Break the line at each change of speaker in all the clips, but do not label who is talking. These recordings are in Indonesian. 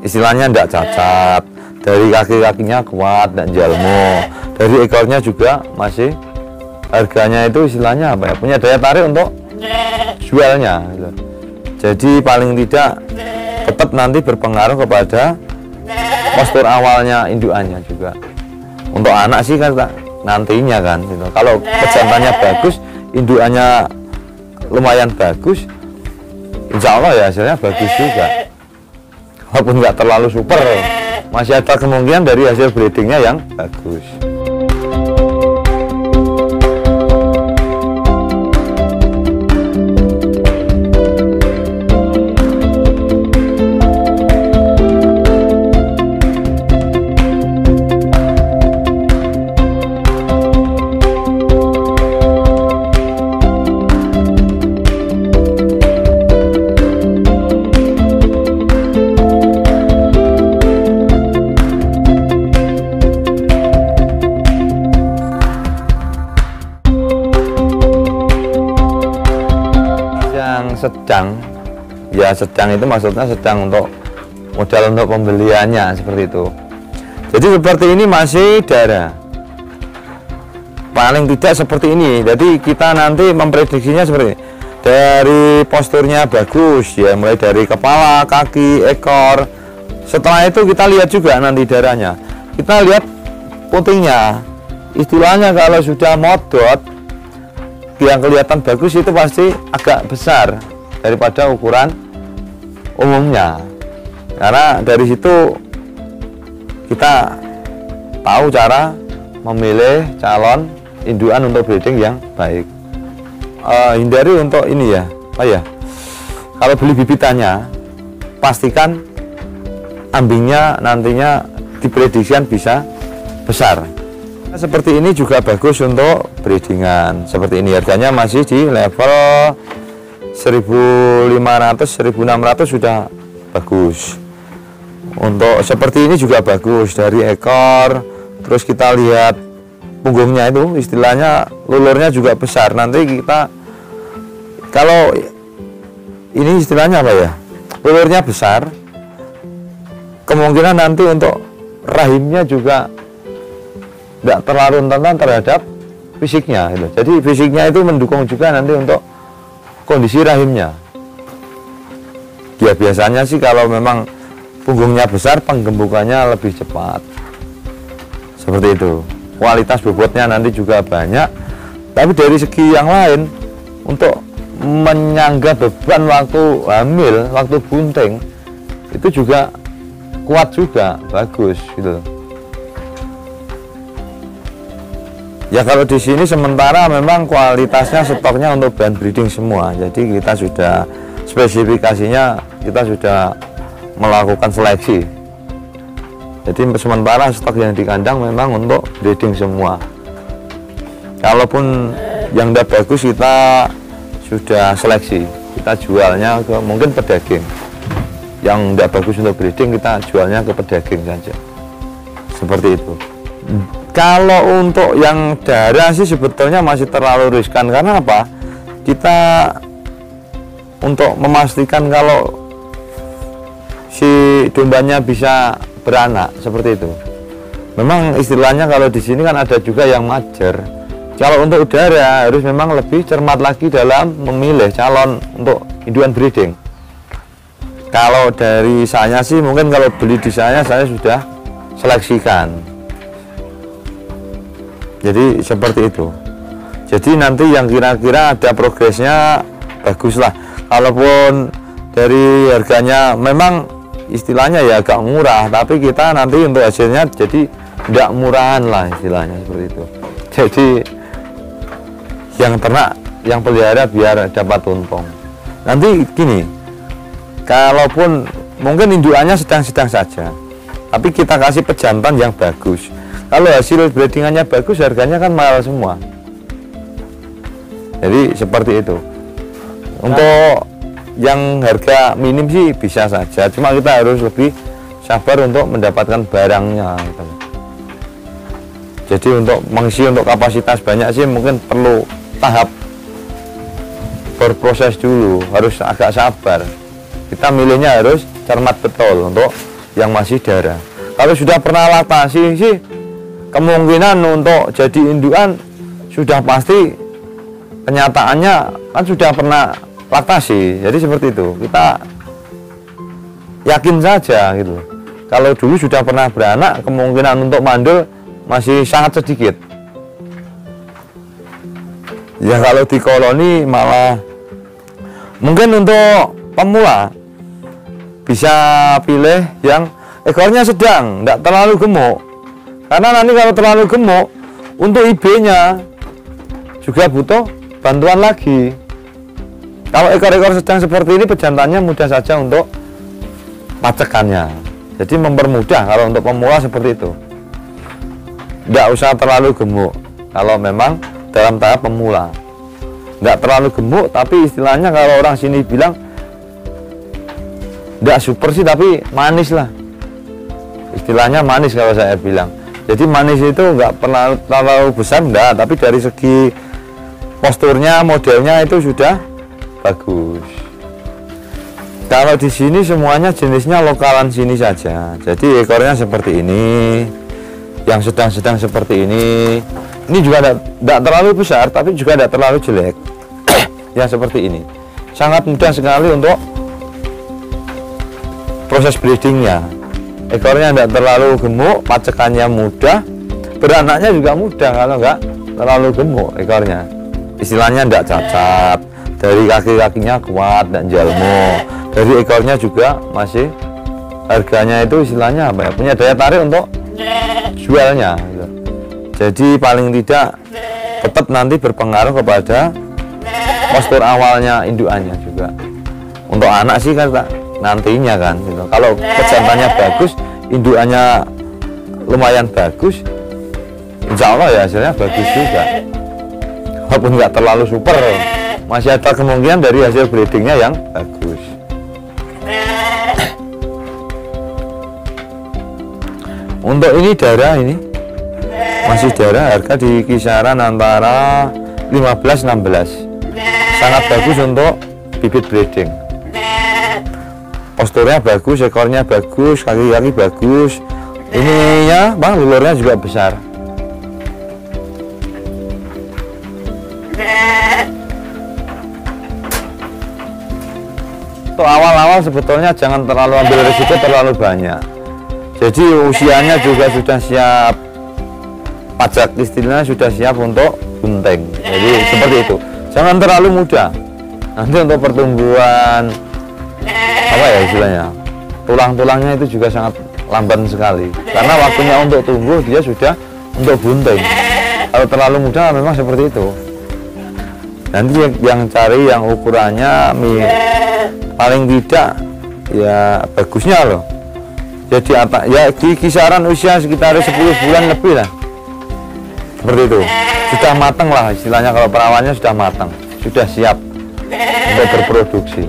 istilahnya tidak cacat, dari kaki-kakinya kuat dan jalmo, dari ekornya juga masih harganya itu istilahnya apa ya, punya daya tarik untuk jualnya gitu. Jadi paling tidak tetap nanti berpengaruh kepada postur awalnya indukannya juga. Untuk anak sih kan nantinya kan gitu. Kalau pejantannya bagus, indukannya lumayan bagus, insya Allah ya hasilnya bagus juga. Walaupun nggak terlalu super, masih ada kemungkinan dari hasil breedingnya yang bagus. Sedang, ya sedang itu maksudnya sedang untuk modal untuk pembeliannya seperti itu. Jadi seperti ini masih darah, paling tidak seperti ini. Jadi kita nanti memprediksinya seperti ini. Dari posturnya bagus ya, mulai dari kepala, kaki, ekor. Setelah itu kita lihat juga nanti darahnya. Kita lihat putingnya. Istilahnya kalau sudah modot, yang kelihatan bagus itu pasti agak besar daripada ukuran umumnya, karena dari situ kita tahu cara memilih calon indukan untuk breeding yang baik. Hindari untuk ini ya, kalau beli bibitannya pastikan ambingnya nantinya diprediksikan bisa besar. Seperti ini juga bagus untuk breedingan. Seperti ini harganya masih di level 1.500-1.600 sudah bagus. Untuk seperti ini juga bagus, dari ekor, terus kita lihat punggungnya itu istilahnya lulurnya juga besar. Nanti kita kalau ini istilahnya apa ya, lulurnya besar, kemungkinan nanti untuk rahimnya juga tidak terlalu rentan terhadap fisiknya gitu. Jadi fisiknya itu mendukung juga nanti untuk kondisi rahimnya. Ya biasanya sih kalau memang punggungnya besar, penggembukannya lebih cepat. Seperti itu. Kualitas bobotnya nanti juga banyak. Tapi dari segi yang lain, untuk menyangga beban waktu hamil, waktu bunting, itu juga kuat juga, bagus gitu. Ya kalau di sini sementara memang kualitasnya stoknya untuk bahan breeding semua. Jadi kita sudah spesifikasinya, kita sudah melakukan seleksi. Jadi sementara stok yang di kandang memang untuk breeding semua. Kalaupun yang tidak bagus kita sudah seleksi, kita jualnya ke mungkin pedaging. Yang tidak bagus untuk breeding kita jualnya ke pedaging saja. Seperti itu. Kalau untuk yang darah sih sebetulnya masih terlalu riskan. Karena apa? Kita untuk memastikan kalau si dombanya bisa beranak seperti itu. Memang istilahnya kalau di sini kan ada juga yang majer. Kalau untuk darah harus memang lebih cermat lagi dalam memilih calon untuk indukan breeding. Kalau dari saya sih mungkin kalau beli di saya sudah seleksikan. Jadi seperti itu. Jadi nanti yang kira-kira ada progresnya baguslah. Kalaupun dari harganya memang istilahnya ya agak murah, tapi kita nanti untuk hasilnya jadi tidak murahan lah istilahnya seperti itu. Jadi yang ternak, yang pelihara biar dapat untung. Nanti gini, kalaupun mungkin indukannya sedang-sedang saja, tapi kita kasih pejantan yang bagus. Kalau hasil breedingannya bagus, harganya kan mahal semua. Jadi seperti itu. Untuk yang harga minim sih bisa saja, cuma kita harus lebih sabar untuk mendapatkan barangnya gitu. Jadi untuk mengisi untuk kapasitas banyak sih mungkin perlu tahap berproses dulu, harus agak sabar. Kita milihnya harus cermat betul untuk yang masih darah. Kalau sudah pernah laktasi sih kemungkinan untuk jadi indukan sudah pasti, kenyataannya kan sudah pernah laktasi. Jadi seperti itu, kita yakin saja gitu. Kalau dulu sudah pernah beranak, kemungkinan untuk mandul masih sangat sedikit. Ya kalau di koloni malah mungkin untuk pemula bisa pilih yang ekornya sedang, tidak terlalu gemuk. Karena nanti kalau terlalu gemuk, untuk IB-nya juga butuh bantuan lagi. Kalau ekor-ekor sedang seperti ini, pejantannya mudah saja untuk pacekannya. Jadi mempermudah kalau untuk pemula seperti itu. Tidak usah terlalu gemuk kalau memang dalam tahap pemula. Tidak terlalu gemuk, tapi istilahnya kalau orang sini bilang tidak super sih, tapi manis lah. Istilahnya manis kalau saya bilang. Jadi manis itu nggak pernah terlalu besar, enggak, tapi dari segi posturnya, modelnya itu sudah bagus. Kalau di sini semuanya jenisnya lokalan sini saja. Jadi ekornya seperti ini, yang sedang-sedang seperti ini. Ini juga tidak terlalu besar, tapi juga tidak terlalu jelek. Yang seperti ini, sangat mudah sekali untuk proses breedingnya. Ekornya tidak terlalu gemuk, pacekannya mudah, beranaknya juga mudah kalau nggak terlalu gemuk ekornya. Istilahnya tidak cacat, dari kaki-kakinya kuat dan jalmo, dari ekornya juga masih harganya itu istilahnya apa ya, punya daya tarik untuk jualnya gitu. Jadi paling tidak tetap nanti berpengaruh kepada postur awalnya indukannya juga. Untuk anak sih kan nantinya kan gitu. Kalau pejantannya bagus, indukannya lumayan bagus, insya Allah ya hasilnya bagus juga. Walaupun nggak terlalu super, masih ada kemungkinan dari hasil breedingnya yang bagus. Untuk ini darah, ini masih darah, harga di kisaran antara 15-16. Sangat bagus untuk bibit breeding. Posturnya bagus, ekornya bagus, kaki-kaki bagus. Ininya bang, lulurnya juga besar. Untuk awal-awal sebetulnya jangan terlalu ambil risiko terlalu banyak. Jadi usianya juga sudah siap pajak, istilahnya sudah siap untuk bunting. Jadi seperti itu. Jangan terlalu muda. Nanti untuk pertumbuhan apa ya istilahnya, tulang-tulangnya itu juga sangat lamban sekali. Karena waktunya untuk tumbuh dia sudah untuk bunting. Kalau terlalu muda memang seperti itu. Nanti yang cari yang ukurannya paling tidak ya bagusnya loh. Jadi apa ya di kisaran usia sekitar 10 bulan lebih lah. Seperti itu. Sudah matang lah istilahnya, kalau perawannya sudah matang, sudah siap untuk berproduksi.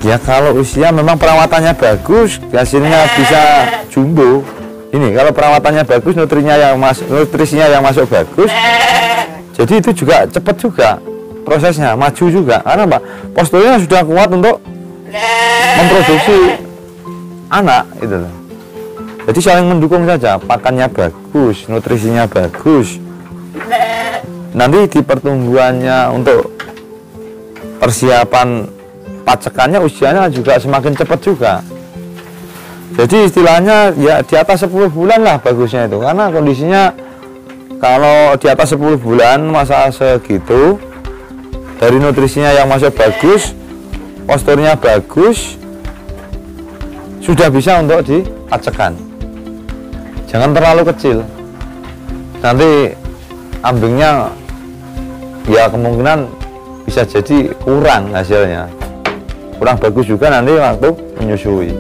Ya kalau usia memang perawatannya bagus, hasilnya bisa jumbo. Ini kalau perawatannya bagus, nutrisinya yang masuk bagus, jadi itu juga cepat juga prosesnya, maju juga. Karena apa? Posturnya sudah kuat untuk memproduksi anak itu loh. Jadi saling mendukung saja, pakannya bagus, nutrisinya bagus. Nanti di pertumbuhannya untuk persiapan pacekannya usianya juga semakin cepat juga. Jadi istilahnya ya di atas 10 bulan lah bagusnya itu. Karena kondisinya kalau di atas 10 bulan masa segitu, dari nutrisinya yang masuk bagus, posturnya bagus, sudah bisa untuk dipacekan. Jangan terlalu kecil, nanti ambingnya ya kemungkinan bisa jadi kurang hasilnya, kurang bagus juga nanti waktu menyusui.